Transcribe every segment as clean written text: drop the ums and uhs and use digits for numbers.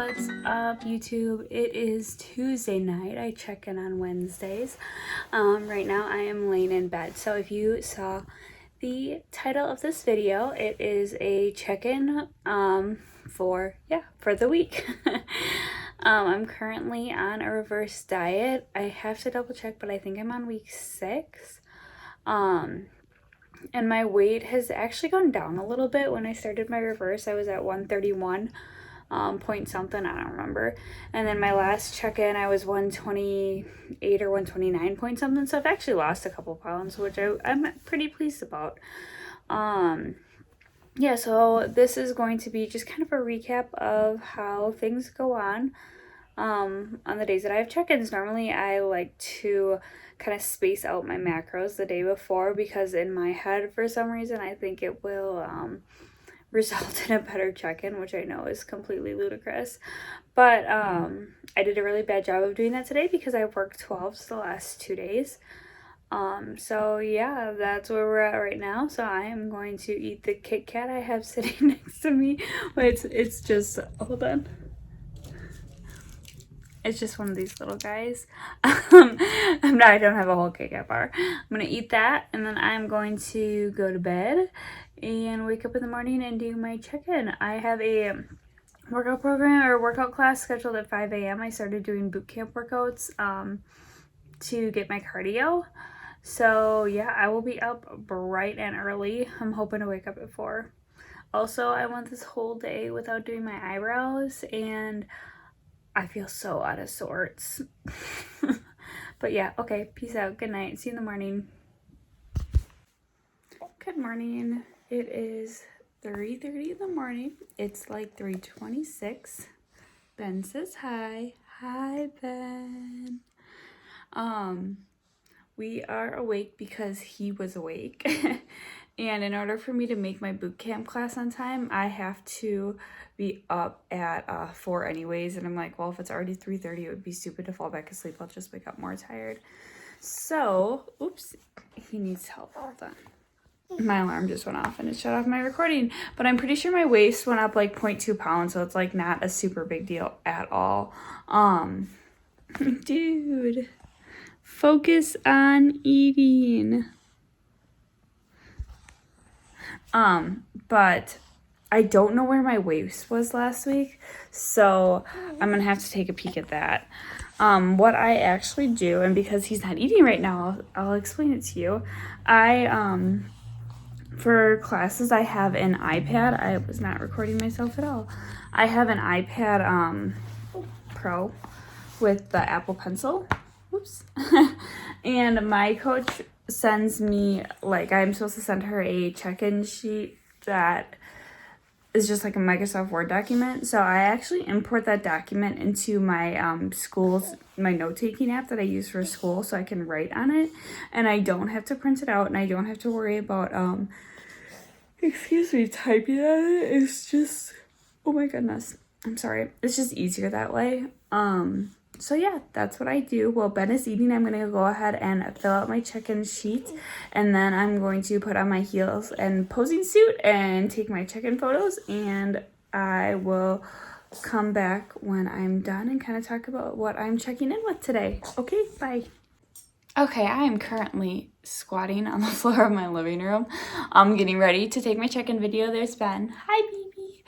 What's up, YouTube? It is Tuesday night. I check in on Wednesdays. Right now I am laying in bed. So if you saw the title of this video, it is a check-in for the week. I'm currently on a reverse diet. I have to double check, but I think I'm on week 6. And my weight has actually gone down a little bit. When I started my reverse, I was at 131 point something, I don't remember. And then my last check-in, I was 128 or 129 point something. So I've actually lost a couple pounds, which I'm pretty pleased about. Yeah, so this is going to be just kind of a recap of how things go on the days that I have check-ins. Normally I like to kind of space out my macros the day before, because in my head, for some reason, I think it will result in a better check-in, which I know is completely ludicrous. But I did a really bad job of doing that today because I worked 12s the last 2 days. So yeah, that's where we're at right now. So I am going to eat the Kit Kat I have sitting next to me. It's just, hold on. It's just one of these little guys. I don't have a whole Kit Kat bar. I'm gonna eat that, and then I'm going to go to bed and wake up in the morning and do my check-in. I have a workout program or workout class scheduled at 5 a.m. I started doing boot camp workouts to get my cardio. So yeah, I will be up bright and early. I'm hoping to wake up at 4. Also, I went this whole day without doing my eyebrows, and I feel so out of sorts. But yeah, okay, peace out. Good night. See you in the morning. Good morning. It is 3:30 in the morning. It's like 3:26. Ben says hi. Hi, Ben. We are awake because he was awake. And in order for me to make my boot camp class on time, I have to be up at 4 anyways. And I'm like, well, if it's already 3:30, it would be stupid to fall back asleep. I'll just wake up more tired. So, oops, he needs help. Hold on. My alarm just went off and it shut off my recording. But I'm pretty sure my waist went up like 0.2 pounds. So it's like not a super big deal at all. Dude, focus on eating. But I don't know where my waist was last week, so I'm gonna have to take a peek at that. What I actually do, and because he's not eating right now, I'll explain it to you. For classes, I have an iPad. I was not recording myself at all. I have an iPad Pro with the Apple Pencil. Oops. And my coach sends me, like, I'm supposed to send her a check-in sheet that is just like a Microsoft Word document. So I actually import that document into my my note-taking app that I use for school, so I can write on it, and I don't have to print it out, and I don't have to worry about typing on it. It's just, oh my goodness, I'm sorry, it's just easier that way. So yeah, that's what I do. While Ben is eating, I'm going to go ahead and fill out my check-in sheet, and then I'm going to put on my heels and posing suit and take my check-in photos, and I will come back when I'm done and kind of talk about what I'm checking in with today. Okay, bye. Okay, I am currently squatting on the floor of my living room. I'm getting ready to take my check-in video. There's Ben. Hi, baby.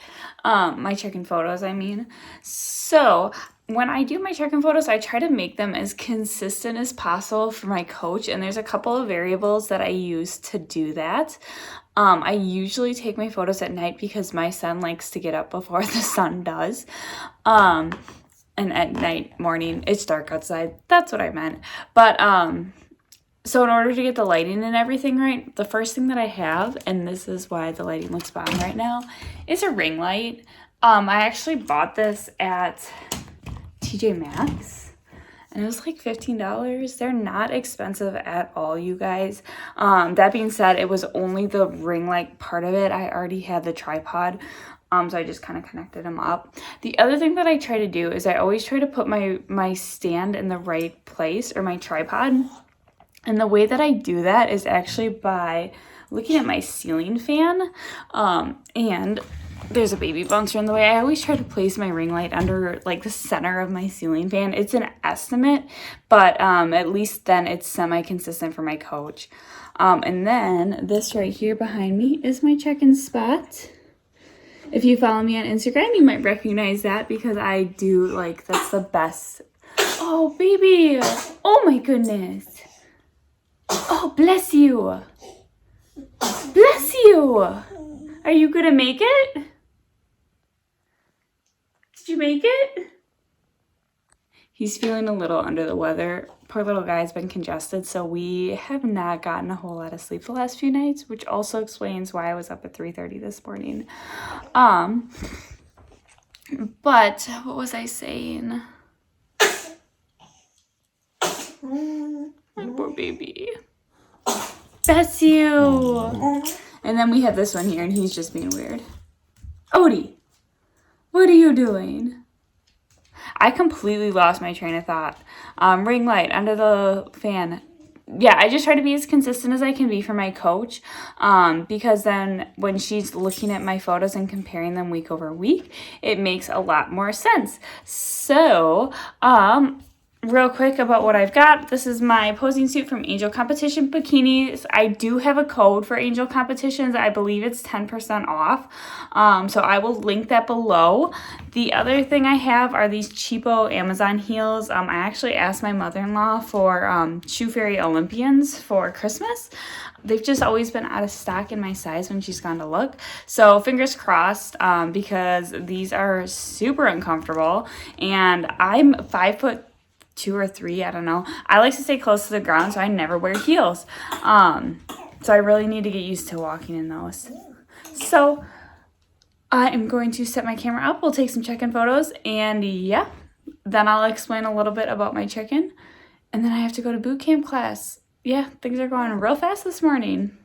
My check-in photos, I mean. So when I do my check-in photos, I try to make them as consistent as possible for my coach, and there's a couple of variables that I use to do that. I usually take my photos at night because my son likes to get up before the sun does. And at night, morning, it's dark outside. That's what I meant. But so in order to get the lighting and everything right, the first thing that I have, and this is why the lighting looks bomb right now, is a ring light. I actually bought this at TJ Maxx, and it was like $15. They're not expensive at all, you guys. That being said, it was only the ring light part of it. I already had the tripod, so I just kind of connected them up. The other thing that I try to do is I always try to put my stand in the right place, or my tripod. And the way that I do that is actually by looking at my ceiling fan, and there's a baby bouncer in the way. I always try to place my ring light under like the center of my ceiling fan. It's an estimate, but at least then it's semi-consistent for my coach. And then this right here behind me is my check-in spot. If you follow me on Instagram, you might recognize that because I do like, that's the best. Oh, baby. Oh my goodness. Oh, bless you. Bless you. Are you gonna make it? Did you make it? He's feeling a little under the weather. Poor little guy's been congested, so we have not gotten a whole lot of sleep the last few nights, which also explains why I was up at 3:30 this morning. But what was I saying? My poor baby. Bless you. And then we have this one here, and he's just being weird. Odie, what are you doing? I completely lost my train of thought. Ring light under the fan. Yeah, I just try to be as consistent as I can be for my coach, because then when she's looking at my photos and comparing them week over week, it makes a lot more sense. So, real quick about what I've got. This is my posing suit from Angel Competition Bikinis. I do have a code for Angel Competitions. I believe it's 10% off. So I will link that below. The other thing I have are these cheapo Amazon heels. I actually asked my mother-in-law for Shoe Fairy Olympians for Christmas. They've just always been out of stock in my size when she's gone to look. So fingers crossed, because these are super uncomfortable. And I'm 5'2" or 3, I don't know. I like to stay close to the ground, so I never wear heels. So I really need to get used to walking in those. So I am going to set my camera up. We'll take some check-in photos, and yeah, then I'll explain a little bit about my check-in, and then I have to go to boot camp class. Yeah, things are going real fast this morning.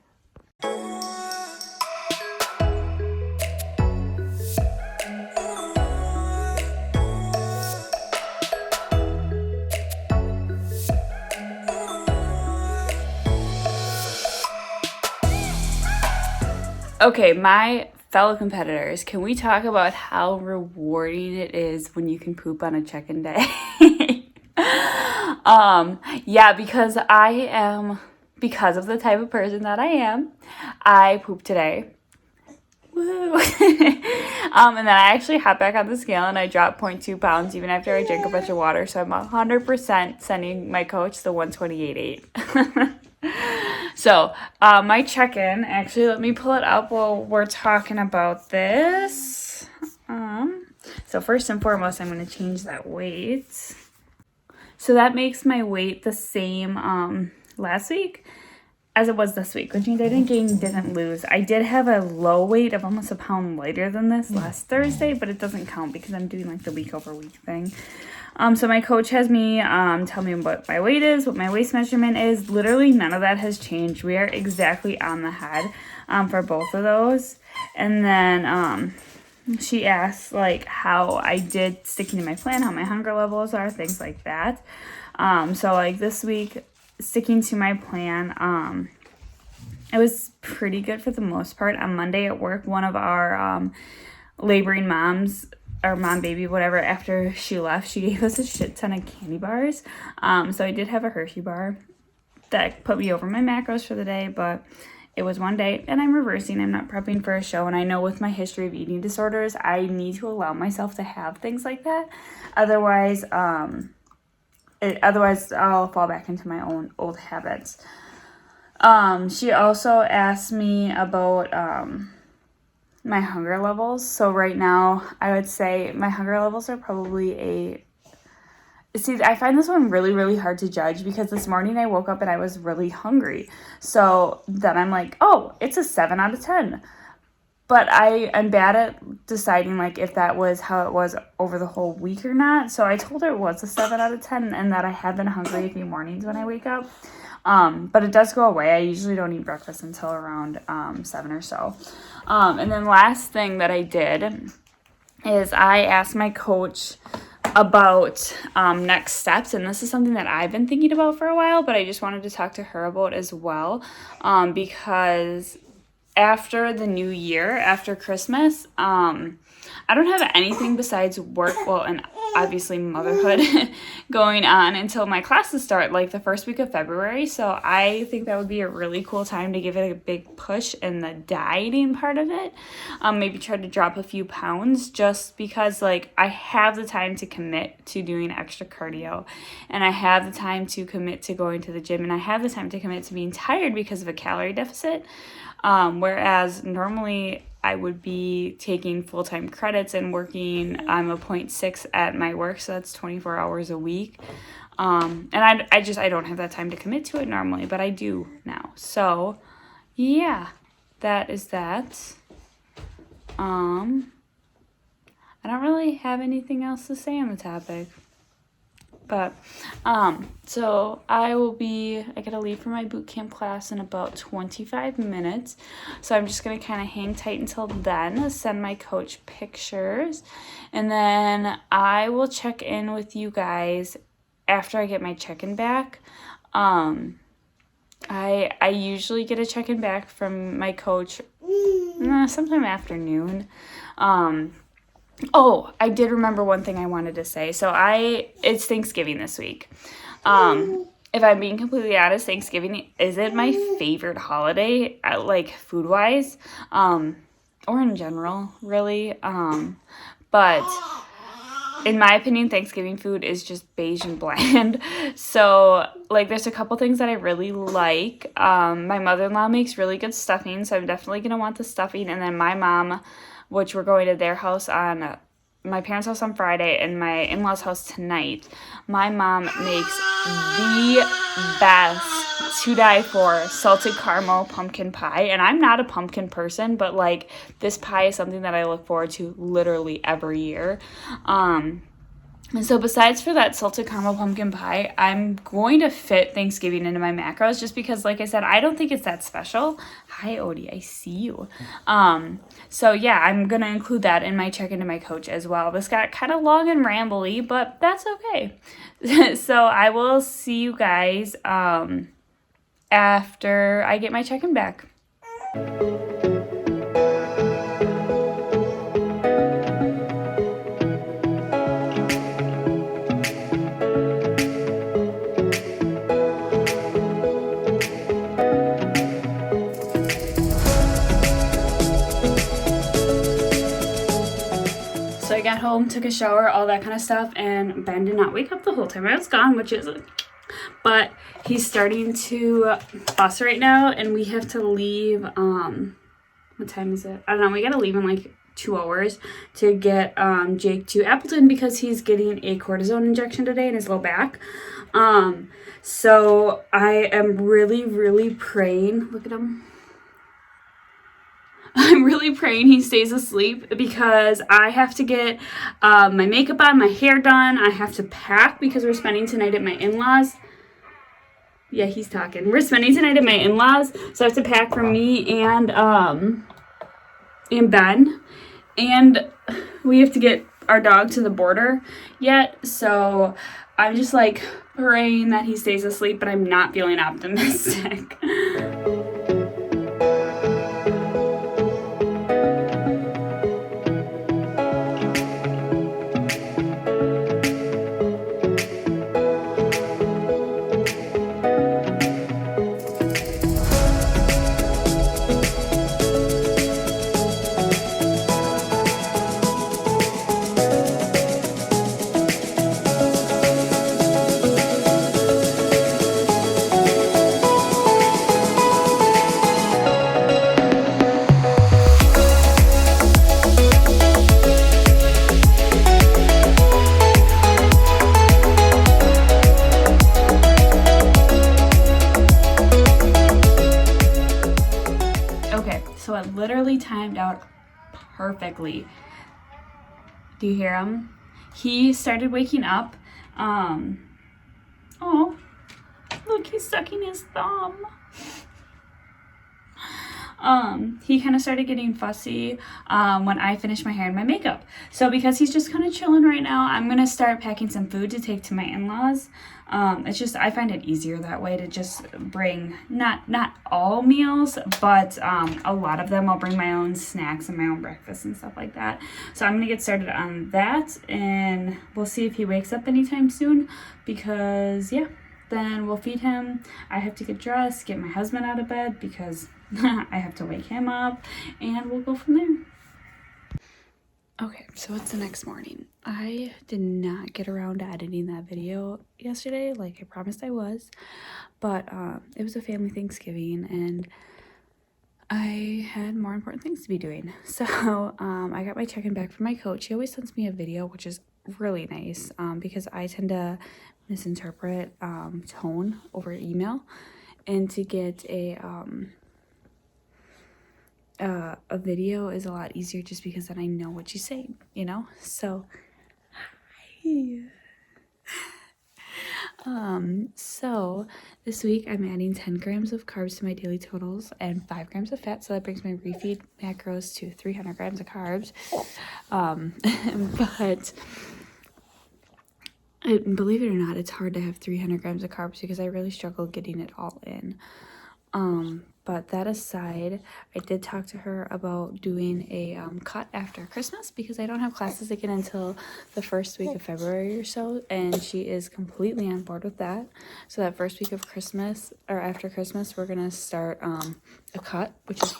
Okay, my fellow competitors, can we talk about how rewarding it is when you can poop on a check-in day? Yeah, because of the type of person that I am, I pooped today. Woo! And then I actually hopped back on the scale and I dropped 0.2 pounds even after I drank a bunch of water. So I'm 100% sending my coach the 128.8. So, my check-in, actually, let me pull it up while we're talking about this. So first and foremost, I'm going to change that weight. So that makes my weight the same last week as it was this week, which means I didn't gain, didn't lose. I did have a low weight of almost a pound lighter than this last Thursday, but it doesn't count because I'm doing like the week over week thing. So my coach has me tell me what my weight is, what my waist measurement is. Literally none of that has changed. We are exactly on the head for both of those. And then she asked like how I did sticking to my plan, how my hunger levels are, things like that. So like this week, sticking to my plan, it was pretty good for the most part. On Monday at work, one of our laboring moms, or mom baby, whatever, after she left, she gave us a shit ton of candy bars. So I did have a Hershey bar that put me over my macros for the day, but it was one day and I'm reversing. I'm not prepping for a show. And I know with my history of eating disorders, I need to allow myself to have things like that. Otherwise I'll fall back into my own old habits. She also asked me about my hunger levels. So right now, I would say my hunger levels are probably See, I find this one really, really hard to judge because this morning I woke up and I was really hungry. So then I'm like, oh, it's a 7 out of 10. But I'm bad at deciding like if that was how it was over the whole week or not. So I told her it was a 7 out of 10 and that I have been hungry a few mornings when I wake up. But it does go away. I usually don't eat breakfast until around 7 or so. And then last thing that I did is I asked my coach about next steps, and this is something that I've been thinking about for a while, but I just wanted to talk to her about as well, because after the new year, after Christmas, I don't have anything besides work, well, and obviously motherhood going on until my classes start, like the first week of February. So I think that would be a really cool time to give it a big push in the dieting part of it. Maybe try to drop a few pounds, just because like I have the time to commit to doing extra cardio, and I have the time to commit to going to the gym, and I have the time to commit to being tired because of a calorie deficit. Whereas normally I would be taking full-time credits and working, I'm a 0.6 at my work, so that's 24 hours a week. And I don't have that time to commit to it normally, but I do now. So yeah, that is that. I don't really have anything else to say on the topic. But, so I gotta leave for my boot camp class in about 25 minutes. So I'm just gonna kind of hang tight until then, send my coach pictures, and then I will check in with you guys after I get my check-in back. I usually get a check-in back from my coach sometime afternoon. Oh, I did remember one thing I wanted to say. So it's Thanksgiving this week. If I'm being completely honest, Thanksgiving isn't my favorite holiday, like food-wise, or in general, really. But in my opinion, Thanksgiving food is just beige and bland. So, like, there's a couple things that I really like. My mother-in-law makes really good stuffing, so I'm definitely going to want the stuffing. And then my mom, which we're going to their house on, my parents' house on Friday and my in-laws' house tonight. My mom makes the best to die for salted caramel pumpkin pie. And I'm not a pumpkin person, but like this pie is something that I look forward to literally every year. And so besides for that salted caramel pumpkin pie, I'm going to fit Thanksgiving into my macros just because, like I said, I don't think it's that special. Hi, Odie, I see you. So yeah, I'm going to include that in my check-in to my coach as well. This got kind of long and rambly, but that's okay. So I will see you guys after I get my check-in back. I got home, took a shower, all that kind of stuff, and Ben did not wake up the whole time I was gone, but he's starting to fuss right now, and we have to leave, what time is it? I don't know, we gotta leave in like 2 hours to get Jake to Appleton because he's getting a cortisone injection today in his low back. So I am really praying, look at him. I'm really praying he stays asleep because I have to get my makeup on, my hair done. I have to pack because we're spending tonight at my in-laws. Yeah, he's talking. We're spending tonight at my in-laws, so I have to pack for me and Ben. And we have to get our dog to the border yet, so I'm just like praying that he stays asleep, but I'm not feeling optimistic. So it literally timed out perfectly. Do you hear him? He started waking up. Oh, look, he's sucking his thumb. he kind of started getting fussy when I finished my hair and my makeup. So because he's just kind of chilling right now, I'm going to start packing some food to take to my in-laws. It's just, I find it easier that way to just bring, not all meals, but a lot of them. I'll bring my own snacks and my own breakfast and stuff like that. So I'm going to get started on that, and we'll see if he wakes up anytime soon, because yeah, then we'll feed him. I have to get dressed, get my husband out of bed because I have to wake him up, and we'll go from there. Okay, so it's the next morning. I did not get around to editing that video yesterday like I promised I was, but it was a family Thanksgiving and I had more important things to be doing. So I got my check-in back from my coach. She always sends me a video, which is really nice because I tend to misinterpret tone over email, and to get a video is a lot easier just because then I know what she's saying, you know? So, hi. So this week I'm adding 10 grams of carbs to my daily totals and 5 grams of fat. So that brings my refeed macros to 300 grams of carbs. But believe it or not, it's hard to have 300 grams of carbs because I really struggle getting it all in. But that aside, I did talk to her about doing a cut after Christmas because I don't have classes again until the first week of February or so, and she is completely on board with that. So that first week of Christmas, or after Christmas, we're gonna start a cut, which is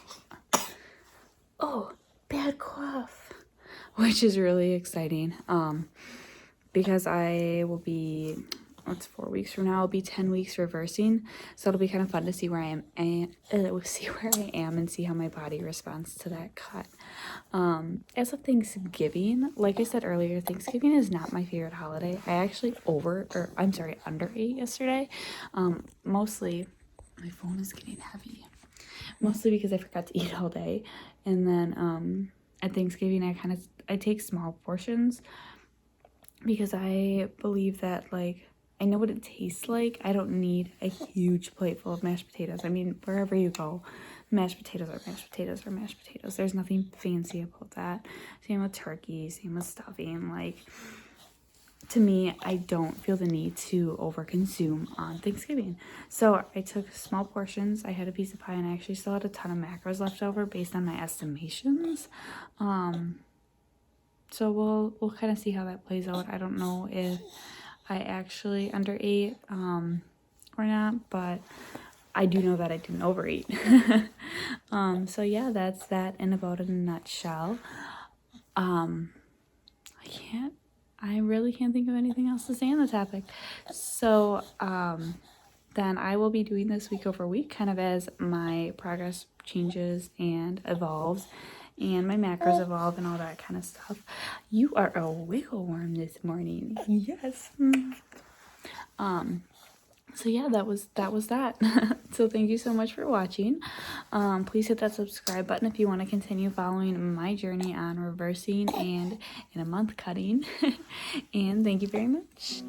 bad cough, which is really exciting. Because I will be, what's 4 weeks from now, I'll be 10 weeks reversing, so it'll be kind of fun to see where I am and see how my body responds to that cut. As of Thanksgiving, like I said earlier, Thanksgiving is not my favorite holiday. I actually underate yesterday. Mostly, my phone is getting heavy. Mostly because I forgot to eat all day, and then at Thanksgiving I take small portions because I believe that, like, I know what it tastes like. I don't need a huge plate full of mashed potatoes. I mean, wherever you go, mashed potatoes are mashed potatoes are mashed potatoes. There's nothing fancy about that. Same with turkey, same with stuffing. Like, to me, I don't feel the need to overconsume on Thanksgiving. So I took small portions. I had a piece of pie, and I actually still had a ton of macros left over based on my estimations. So we'll kind of see how that plays out. I don't know if I actually underate or not, but I do know that I didn't overeat. So yeah, that's that in about a nutshell. I really can't think of anything else to say on the topic. So then I will be doing this week over week, kind of as my progress changes and evolves, and my macros evolve and all that kind of stuff. You are a wiggle worm this morning. Yes. So yeah, that was that. So thank you so much for watching. Please hit that subscribe button if you want to continue following my journey on reversing and in a month cutting. And thank you very much.